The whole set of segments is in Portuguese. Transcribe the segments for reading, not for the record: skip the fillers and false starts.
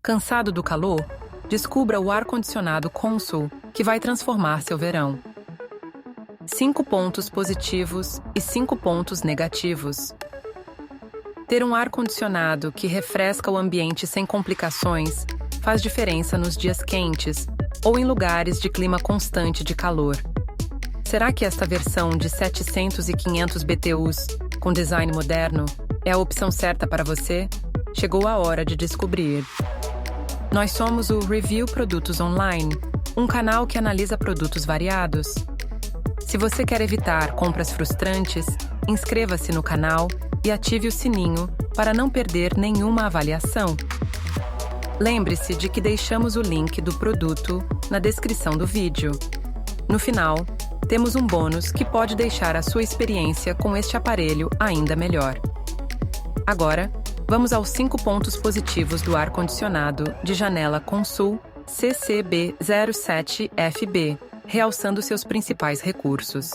Cansado do calor? Descubra o ar-condicionado Consul, que vai transformar seu verão. 5 pontos positivos e 5 pontos negativos. Ter um ar-condicionado que refresca o ambiente sem complicações faz diferença nos dias quentes ou em lugares de clima constante de calor. Será que esta versão de 700 e 500 BTUs, com design moderno, é a opção certa para você? Chegou a hora de descobrir. Nós somos o Review Produtos Online, um canal que analisa produtos variados. Se você quer evitar compras frustrantes, inscreva-se no canal e ative o sininho para não perder nenhuma avaliação. Lembre-se de que deixamos o link do produto na descrição do vídeo. No final, temos um bônus que pode deixar a sua experiência com este aparelho ainda melhor. Agora, vamos aos 5 pontos positivos do ar-condicionado de janela Consul CCB07FB, realçando seus principais recursos.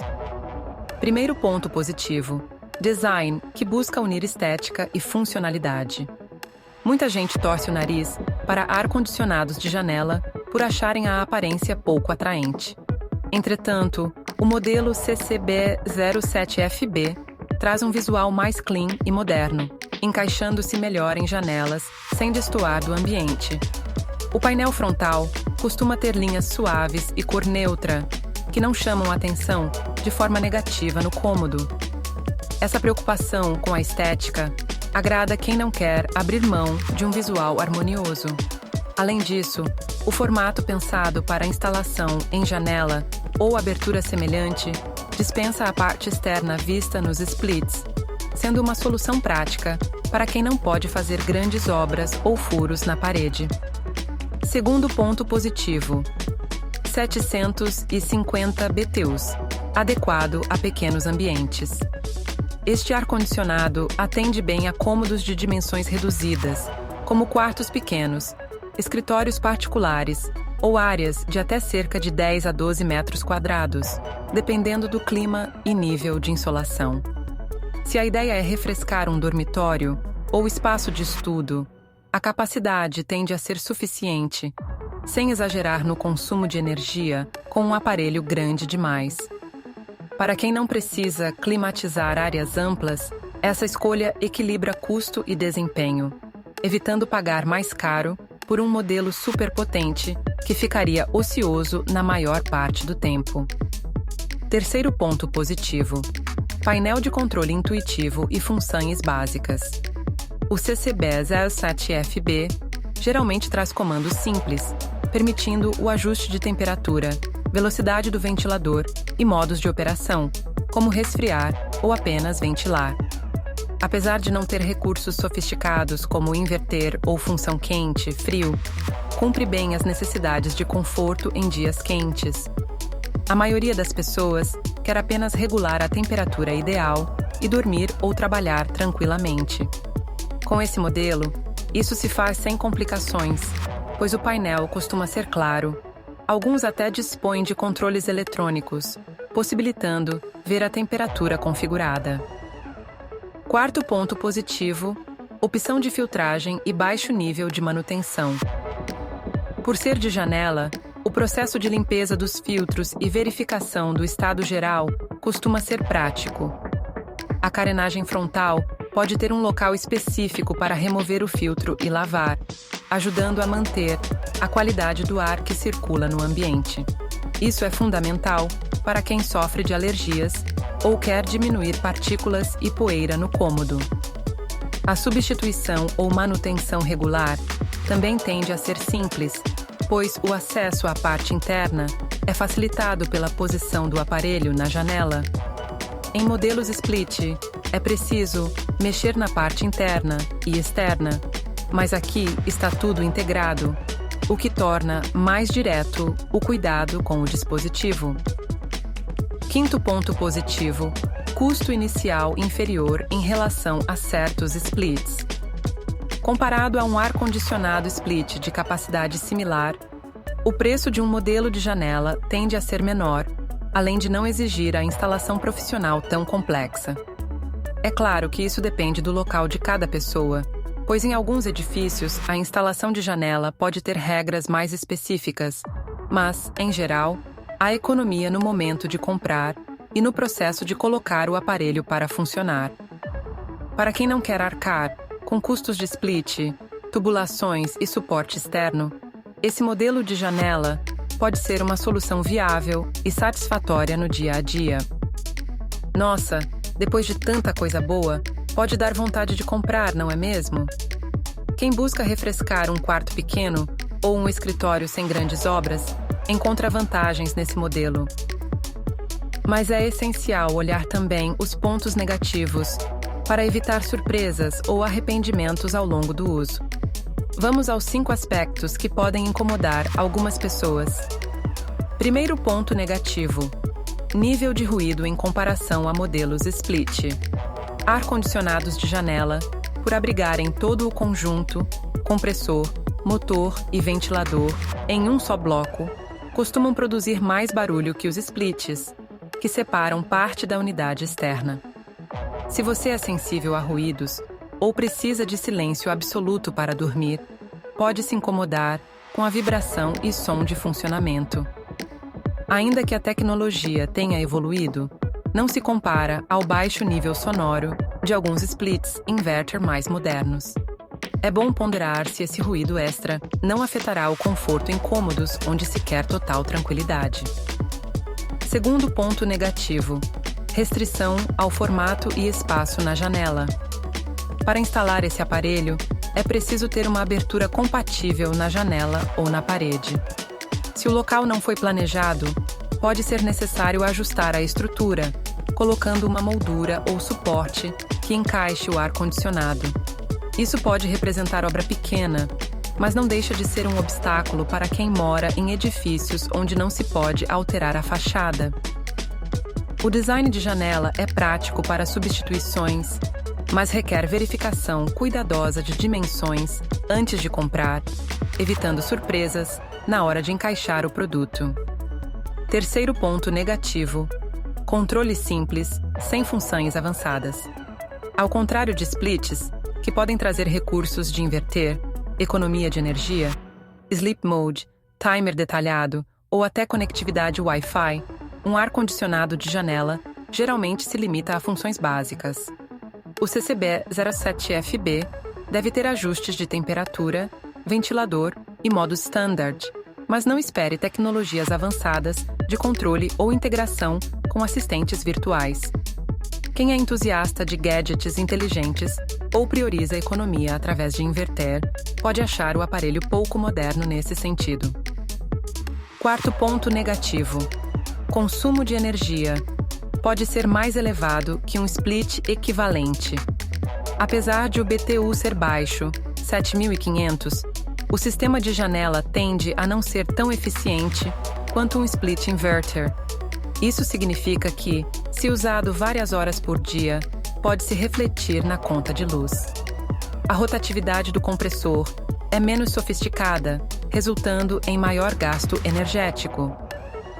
Primeiro ponto positivo: design, que busca unir estética e funcionalidade. Muita gente torce o nariz para ar-condicionados de janela por acharem a aparência pouco atraente. Entretanto, o modelo CCB07FB traz um visual mais clean e moderno, encaixando-se melhor em janelas sem destoar do ambiente. O painel frontal costuma ter linhas suaves e cor neutra, que não chamam a atenção de forma negativa no cômodo. Essa preocupação com a estética agrada quem não quer abrir mão de um visual harmonioso. Além disso, o formato pensado para instalação em janela ou abertura semelhante dispensa a parte externa vista nos splits, sendo uma solução prática para quem não pode fazer grandes obras ou furos na parede. Segundo ponto positivo: 750 BTUs, adequado a pequenos ambientes. Este ar-condicionado atende bem a cômodos de dimensões reduzidas, como quartos pequenos, escritórios particulares ou áreas de até cerca de 10 a 12 metros quadrados, dependendo do clima e nível de insolação. Se a ideia é refrescar um dormitório ou espaço de estudo, a capacidade tende a ser suficiente, sem exagerar no consumo de energia com um aparelho grande demais. Para quem não precisa climatizar áreas amplas, essa escolha equilibra custo e desempenho, evitando pagar mais caro por um modelo superpotente que ficaria ocioso na maior parte do tempo. Terceiro ponto positivo: painel de controle intuitivo e funções básicas. O CCB07FB geralmente traz comandos simples, permitindo o ajuste de temperatura, velocidade do ventilador e modos de operação, como resfriar ou apenas ventilar. Apesar de não ter recursos sofisticados como inverter ou função quente-frio, cumpre bem as necessidades de conforto em dias quentes. A maioria das pessoas quer apenas regular a temperatura ideal e dormir ou trabalhar tranquilamente. Com esse modelo, isso se faz sem complicações, pois o painel costuma ser claro. Alguns até dispõem de controles eletrônicos, possibilitando ver a temperatura configurada. Quarto ponto positivo: opção de filtragem e baixo nível de manutenção. Por ser de janela, o processo de limpeza dos filtros e verificação do estado geral costuma ser prático. A carenagem frontal pode ter um local específico para remover o filtro e lavar, ajudando a manter a qualidade do ar que circula no ambiente. Isso é fundamental para quem sofre de alergias ou quer diminuir partículas e poeira no cômodo. A substituição ou manutenção regular também tende a ser simples, pois o acesso à parte interna é facilitado pela posição do aparelho na janela. Em modelos split, é preciso mexer na parte interna e externa, mas aqui está tudo integrado, o que torna mais direto o cuidado com o dispositivo. Quinto ponto positivo: custo inicial inferior em relação a certos splits. Comparado a um ar-condicionado split de capacidade similar, o preço de um modelo de janela tende a ser menor, além de não exigir a instalação profissional tão complexa. É claro que isso depende do local de cada pessoa, pois em alguns edifícios a instalação de janela pode ter regras mais específicas, mas, em geral, há economia no momento de comprar e no processo de colocar o aparelho para funcionar. Para quem não quer arcar com custos de split, tubulações e suporte externo, esse modelo de janela pode ser uma solução viável e satisfatória no dia a dia. Nossa, depois de tanta coisa boa, pode dar vontade de comprar, não é mesmo? Quem busca refrescar um quarto pequeno ou um escritório sem grandes obras, encontra vantagens nesse modelo. Mas é essencial olhar também os pontos negativos para evitar surpresas ou arrependimentos ao longo do uso. Vamos aos 5 aspectos que podem incomodar algumas pessoas. Primeiro ponto negativo: nível de ruído em comparação a modelos split. Ar-condicionados de janela, por abrigarem todo o conjunto, compressor, motor e ventilador, em um só bloco, costumam produzir mais barulho que os splits, que separam parte da unidade externa. Se você é sensível a ruídos ou precisa de silêncio absoluto para dormir, pode se incomodar com a vibração e som de funcionamento. Ainda que a tecnologia tenha evoluído, não se compara ao baixo nível sonoro de alguns splits inverter mais modernos. É bom ponderar se esse ruído extra não afetará o conforto em cômodos onde se quer total tranquilidade. Segundo ponto negativo: restrição ao formato e espaço na janela. Para instalar esse aparelho, é preciso ter uma abertura compatível na janela ou na parede. Se o local não foi planejado, pode ser necessário ajustar a estrutura, colocando uma moldura ou suporte que encaixe o ar-condicionado. Isso pode representar obra pequena, mas não deixa de ser um obstáculo para quem mora em edifícios onde não se pode alterar a fachada. O design de janela é prático para substituições, mas requer verificação cuidadosa de dimensões antes de comprar, evitando surpresas na hora de encaixar o produto. Terceiro ponto negativo: controle simples, sem funções avançadas. Ao contrário de splits, que podem trazer recursos de inverter, economia de energia, sleep mode, timer detalhado ou até conectividade Wi-Fi, um ar-condicionado de janela geralmente se limita a funções básicas. O CCB07FB deve ter ajustes de temperatura, ventilador e modo standard, mas não espere tecnologias avançadas de controle ou integração com assistentes virtuais. Quem é entusiasta de gadgets inteligentes ou prioriza a economia através de inverter, pode achar o aparelho pouco moderno nesse sentido. Quarto ponto negativo: consumo de energia. Pode ser mais elevado que um split equivalente. Apesar de o BTU ser baixo, 7.500, o sistema de janela tende a não ser tão eficiente quanto um split inverter. Isso significa que, se usado várias horas por dia, pode se refletir na conta de luz. A rotatividade do compressor é menos sofisticada, resultando em maior gasto energético.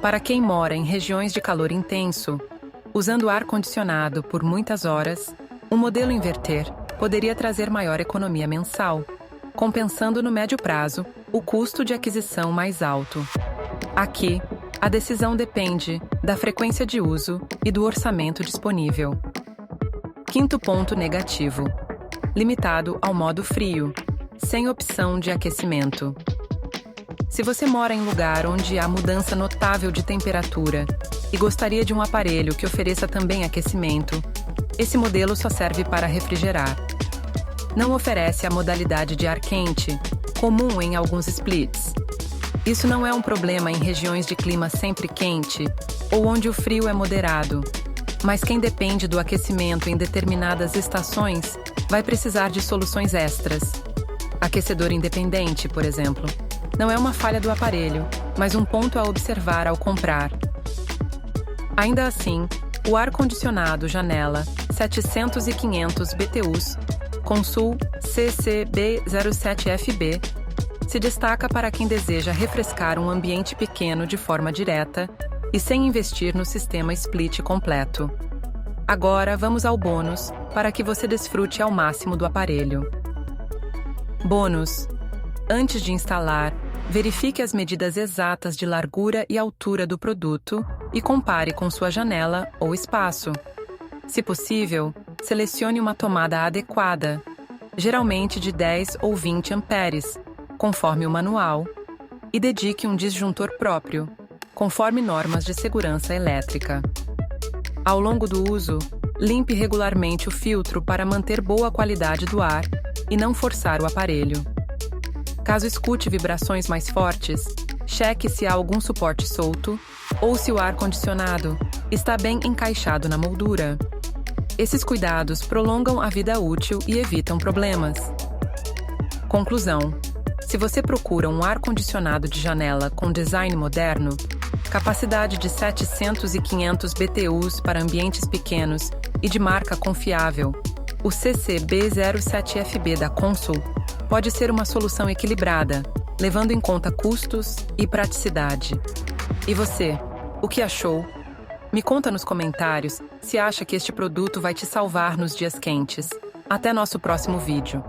Para quem mora em regiões de calor intenso, usando ar-condicionado por muitas horas, um modelo inverter poderia trazer maior economia mensal, compensando no médio prazo o custo de aquisição mais alto. Aqui, a decisão depende da frequência de uso e do orçamento disponível. Quinto ponto negativo: limitado ao modo frio, sem opção de aquecimento. Se você mora em lugar onde há mudança notável de temperatura e gostaria de um aparelho que ofereça também aquecimento, esse modelo só serve para refrigerar. Não oferece a modalidade de ar quente, comum em alguns splits. Isso não é um problema em regiões de clima sempre quente ou onde o frio é moderado, mas quem depende do aquecimento em determinadas estações vai precisar de soluções extras. Aquecedor independente, por exemplo, não é uma falha do aparelho, mas um ponto a observar ao comprar. Ainda assim, o ar-condicionado janela 700 e 500 BTUs, Consul CCB07FB, se destaca para quem deseja refrescar um ambiente pequeno de forma direta e sem investir no sistema split completo. Agora vamos ao bônus para que você desfrute ao máximo do aparelho. Bônus: antes de instalar, verifique as medidas exatas de largura e altura do produto e compare com sua janela ou espaço. Se possível, selecione uma tomada adequada, geralmente de 10 ou 20 amperes, conforme o manual, e dedique um disjuntor próprio, conforme normas de segurança elétrica. Ao longo do uso, limpe regularmente o filtro para manter boa qualidade do ar e não forçar o aparelho. Caso escute vibrações mais fortes, cheque se há algum suporte solto ou se o ar-condicionado está bem encaixado na moldura. Esses cuidados prolongam a vida útil e evitam problemas. Conclusão: se você procura um ar-condicionado de janela com design moderno, capacidade de 700 e 500 BTUs para ambientes pequenos e de marca confiável, o CCB07FB da Consul pode ser uma solução equilibrada, levando em conta custos e praticidade. E você, o que achou? Me conta nos comentários se acha que este produto vai te salvar nos dias quentes. Até nosso próximo vídeo.